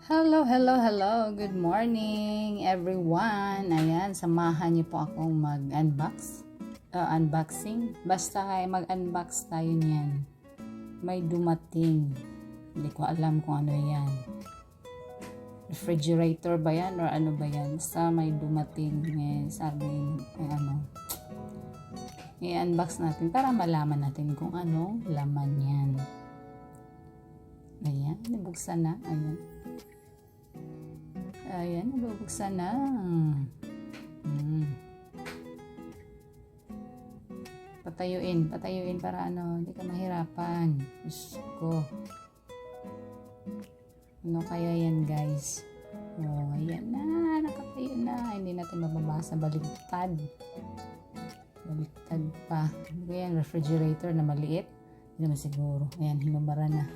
Hello, hello, hello. Good morning, everyone. Ayan, samahan niyo po akong unboxing. Basta mag-unbox tayo niyan. May dumating. Hindi ko alam kung ano yan. Refrigerator ba yan or ano ba yan? Basta may dumating. Sabi, i-unbox natin para malaman natin kung anong laman yan. Ayan, nabuksan na. Ayan, nabubuksan na. Patayuin para hindi ka mahirapan. Diyos ko. Ano kaya yan, guys? Oh, ayan na, nakatayo na. Hindi natin mababasa, baliktad pa. Kaya yung refrigerator na maliit, hindi naman siguro. Ayan, hinubara na.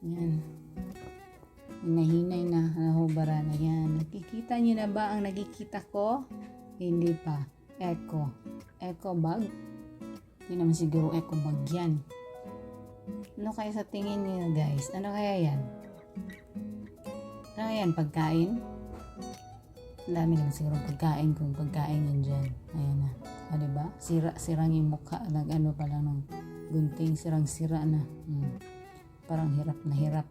Ayan. Hinahinay na, nahubara na yan. Nakikita niyo na ba ang nakikita ko? Hindi pa. Eco bag? Hindi naman siguro eco bag yan. Ano kaya sa tingin niyo, guys? Ano kaya yan? Ano kaya yan? Pagkain? Ang dami naman siguro pagkain kung pagkain yan dyan. Ayan na. O, diba? Sirang yung mukha. Pala ng gunting. Sirang-sira na. Parang hirap na hirap.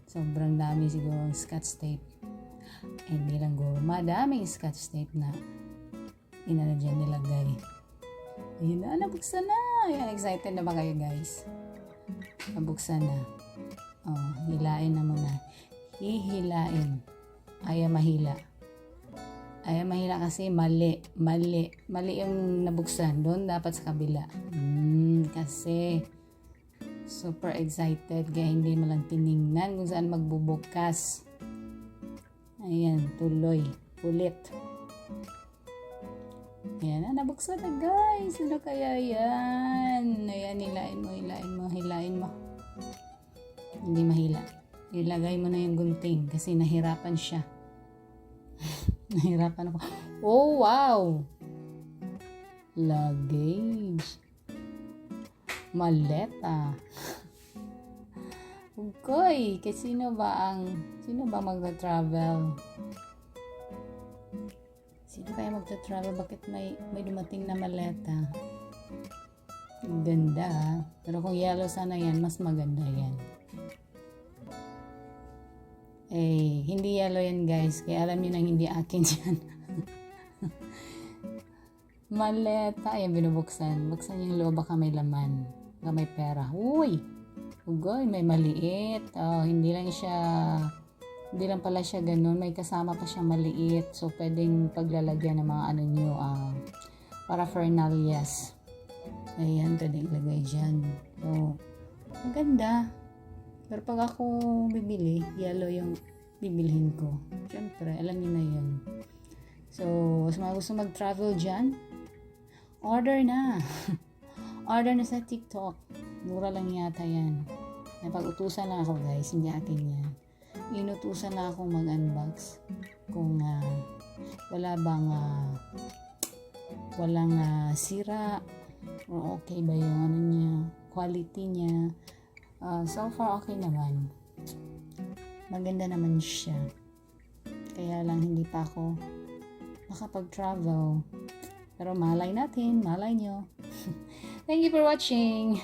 Sobrang dami siguro ang scotch tape. Hindi lang siguro. Madaming scotch tape na dyan nilagay. Ayun na, nabuksan na. Ayan, excited na ba kayo, guys? Nabuksan na. Oh, hilain na muna. Hihilain. Ayaw mahila kasi mali yung nabuksan. Doon dapat sa kabila. Kasi super excited kaya hindi mo lang tiningnan kung saan magbubukas. Ayan, tuloy. Ulit. Ayan, nabuksan na, guys. Ano kaya yan? Ayan, hilain mo. Hindi mahila. Ilagay mo na yung gunting kasi nahirapan siya. Nahirapan ako. Oh, wow! Luggage. Maleta. Okay, kasi sino ba magta-travel? Sino kaya magta-travel? Bakit may dumating na maleta? Ganda. Pero kung yellow sana yan, mas maganda yan. Hindi yellow yan, guys. Kaya alam niyo nang hindi akin yan. Maleta. Ayan, binubuksan. Buksan yung loob, baka may laman. Baka may pera. Uy! Ugoy, may maliit. Hindi lang pala siya ganun. May kasama pa siyang maliit. So, pwedeng paglalagyan ng mga nyo, paraphernalias. Ayan, pwedeng ilagay dyan. So, maganda. Pero pag ako bibili, yellow yung bibilhin ko. Siyempre, alam niyo na yun. So, sa mga gusto mag-travel dyan, order na. Order na sa TikTok. Mura lang yata yan. Napag-utusan lang ako, guys. Hindi akin yan. Inutusan lang akong mag-unbox. Kung walang sira. O okay ba yung niya, quality niya. So far, okay naman. Maganda naman siya. Kaya lang hindi pa ako makapag-travel. Pero malay natin, malay nyo. Thank you for watching.